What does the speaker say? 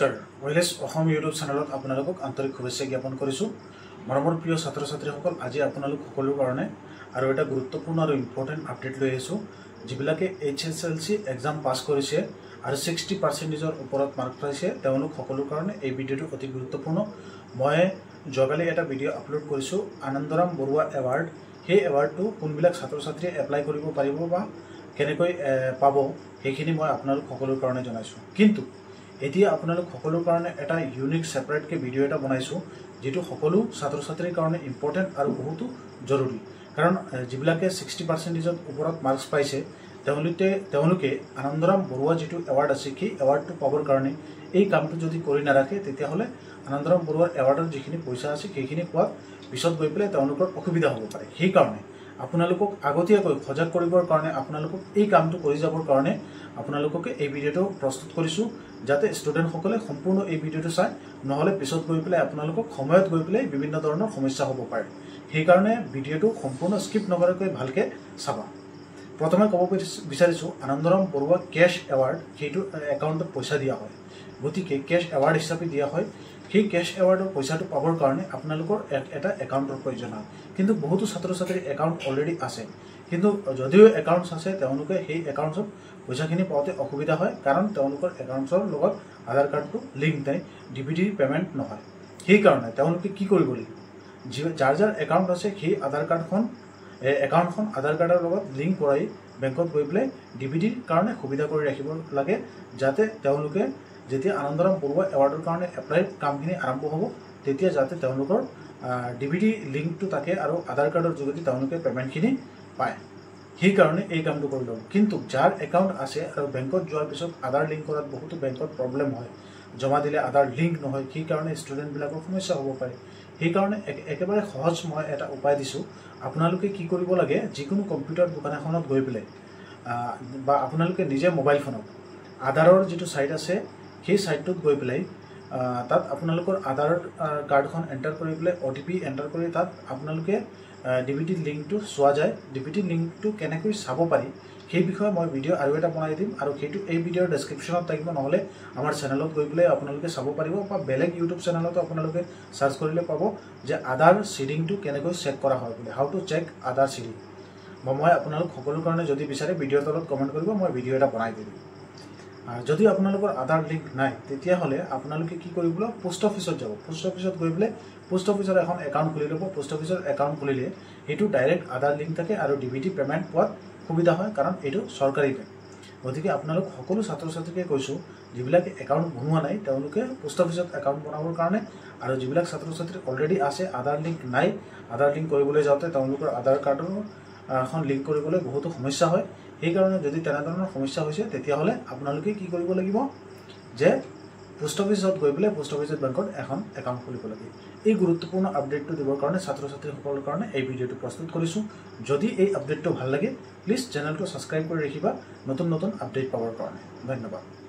নমস্কাৰ ওয়েলেছ অসম ইউটিউব চেনেলত আপোনালোকক আন্তৰিক শুভেচ্ছা জ্ঞাপন কৰিছোঁ মৰমৰ প্ৰিয় ছাত্ৰ ছাত্ৰীসকল আজি আপোনালোক সকলৰ কাৰণে আৰু এটা গুৰুত্বপূৰ্ণ আৰু ইম্পৰ্টেন্ট আপডেট লৈ আহিছোঁ যিবিলাকে HSLC এক্সাম পাস কৰিছে আৰু 60% ওপৰত মাৰ্ক পাইছে তেওঁলোক সকলৰ কাৰণে এই ভিডিঅটো অতি গুৰুত্বপূৰ্ণ মই জগালি এটা ভিডিঅ আপলোড কৰিছোঁ আনন্দৰাম বৰুৱা এৱাৰ্ড সেই এৱাৰ্ডটো কোনবিলাক ছাত্ৰ ছাত্ৰীয়ে এপ্লাই কৰিব পাৰিব বা কেনেকৈ পাব সেইখিনি মই আপোনালোক সকলৰ কাৰণে জনাইছোঁ কিন্তু এতিয়া আপোনালোক সকলৰ কাৰণে এটা ইউনিক সেপাৰেট কে ভিডিঅ এটা বনাইছো যেটো সকলো ছাত্ৰ ছাত্ৰীৰ কাৰণে ইম্পৰ্টেন্ট আৰু বহুত জৰুৰী কাৰণ যিবিলাকে 60% ওপৰত মাৰ্কস পাইছে তেওঁলোকে আনন্দৰাম বৰুৱা যেটো এৱাৰ্ড আছে কি এৱাৰ্ডটো পাবৰ কাৰণে এই কামটো যদি কৰি নাৰাখে তেতিয়া হলে আনন্দৰাম বৰুৱাৰ এৱাৰ্ডৰ যিখিনি পইচা আছে সেইখিনি পোৱা পিছত গৈ পেলে তেওঁলোকৰ অসুবিধা হ'ব পাৰে সেই কাৰণে আপোনালোকক আগতীয়াকৈ সজাগ কৰিবৰ কাৰণে আপোনালোকক এই কামটো কৰি যাবৰ কাৰণে আপোনালোকক এই ভিডিঅটো প্ৰস্তুত কৰিছো যাতে ষ্টুডেন্ট সকলে সম্পূৰ্ণ এই ভিডিঅটো চাই নহলে পিছত গৈ পেলে আপোনালোকক সময়ত গৈ পেলে বিভিন্ন ধৰণৰ সমস্যা হ'ব পাৰে সেই কাৰণে ভিডিঅটো সম্পূৰ্ণ স্কিপ নকৰাকৈ ভালকে চাবা প্ৰথমে ক'ব বিচাৰিছো আনন্দৰাম বৰুৱা কেশ এৱাৰ্ড সেইটো একাউণ্টত পইচা দিয়া হয় গতিকে কেশ এৱাৰ্ড হিচাপে দিয়া হয় সেই কেশ এৱাৰ্ডৰ পইচাটো পাবৰ কাৰণে আপোনালোকৰ এটা একাউণ্টৰ প্ৰয়োজন হয় কিন্তু বহুতো ছাত্ৰ ছাত্ৰীৰ একাউণ্ট অলৰেডি আছে কিন্তু যদিও একাউণ্টছ আছে তেওঁলোকে সেই একাউণ্টছত পইচাখিনি পাওঁতে অসুবিধা হয় কাৰণ তেওঁলোকৰ একাউণ্টছৰ লগত আধাৰ কাৰ্ডটো লিংক নাই ডিবিটি পেমেন্ট নহয় সেই কাৰণে তেওঁলোকে কি কৰিব লাগিব যাৰ একাউণ্ট আছে সেই আধাৰ কাৰ্ডখন একাউণ্টখন আধাৰ কাৰ্ডৰ লগত লিংক কৰাই বেংকত গৈ পেলে ডিবিটিৰ কাৰণে সুবিধা কৰি ৰাখিব লাগে যাতে তেওঁলোকে যেতিয়া আনন্দৰাম বৰুৱা এৱাৰ্ডৰ কাৰণে এপ্লাই কামখিনি আৰম্ভ হ'ব তেতিয়া যাতে তেওঁলোকৰ ডিবিটি লিংকটো থাকে আৰু আধাৰ কাৰ্ডৰ যোগেদি তেওঁলোকে পেমেন্টখিনি পায় সেই কাৰণে এই কামটো কৰি লওঁ কিন্তু যাৰ একাউণ্ট আছে আৰু বেংকত যোৱাৰ পিছত আধাৰ লিংক কৰাত বহুতো বেংকত প্ৰবলেম হয় জমা দিলে আধাৰ লিংক নহয় সেই কাৰণে ষ্টুডেন্ট বিলাকৰ সমস্যা হ'ব পাৰে সেই কাৰণে একেবাৰে সহজ মই এটা উপায় দিছো আপোনালোকে কি কৰিব লাগে যিকোনো কম্পিউটাৰ দোকান এখনত গৈ পেলে বা আপোনালোকে নিজে মোবাইল ফোনত আধাৰৰ যেটো সাইট আছে সেই সাইটটোত গৈ পেলে তাত আপোনালোকৰ আধাৰ কাৰ্ডখন এন্টাৰ কৰি পেলে ওটিপি এন্টাৰ কৰি তাত আপোনালোকে ডিবিটি লিংকটো সোৱা যায় ডিবিটি লিংকটো কেনেকৈ চাব পাৰি সেই বিষয়ে মই ভিডিঅ আৰু এটা বনাই দিম আৰু সেইটো এই ভিডিঅৰ ডেসক্ৰিপচনত থাকিব নহলে আমাৰ চেনেলত গৈ পেলে আপোনালোকে চাব পাৰিব বা বেলেগ ইউটিউব চেনেলত আপোনালোকে সাৰ্চ কৰিলে পাব যে আধাৰ সিডিংটো কেনেকৈ চেক কৰা হয় বুলি how to check Aadhaar seeding মই আপোনালোক সকলোৰ কাৰণে যদি বিচাৰে ভিডিঅৰ তলত কমেন্ট কৰিব মই ভিডিঅ এটা বনাই দিম যদি আপোনালোকৰ আধাৰ লিংক নাই তেতিয়া হলে আপোনালোকে কি কৰিব পোষ্ট অফিচত যাব পোষ্ট অফিচত গৈ পেলে পোষ্ট অফিচৰ এখন একাউণ্ট খুলি লব পোষ্ট অফিচৰ একাউণ্ট খুলিলে এটো ডাইৰেক্ট আধাৰ লিংক থাকে আৰু ডিবিটি পেমেন্ট পোৱা সুবিধা হয় কাৰণ এটো সৰকাৰি বেংক গতিকে আপোনালোক সকলো ছাত্ৰ ছাত্ৰীকে কৈছো যিবিলাকে একাউণ্ট বনোৱা নাই তেওঁলোকে পোষ্ট অফিচত একাউণ্ট বনাবৰ কাৰণে আৰু যিবিলাক ছাত্ৰ ছাত্ৰী অলৰেডি আছে আধাৰ লিংক নাই আধাৰ লিংক কৰিবলৈ যাওঁতে তেওঁলোকৰ আধাৰ কাৰ্ডৰ এখন লিংক কৰিবলৈ বহুত সমস্যা হয় এই কাৰণে যদি তেনেধৰণৰ সমস্যা হৈছে তেতিয়া হলে আপোনালোকে কি কৰিব লাগিব যে পোষ্ট অফিচত গৈ পেলে পোষ্ট অফিচত বেংকত এখন একাউণ্ট খুলিব লাগে এই গুৰুত্বপূৰ্ণ আপডেটটো দিবৰ কাৰণে ছাত্ৰ ছাত্ৰীসকলৰ কাৰণে এই ভিডিঅটো প্ৰস্তুত কৰিছো যদি এই আপডেটটো ভাল লাগে প্লিজ চেনেলটো সাবস্ক্ৰাইব কৰি ৰাখিবা নতুন নতুন আপডেট পাবৰ কাৰণে ধন্যবাদ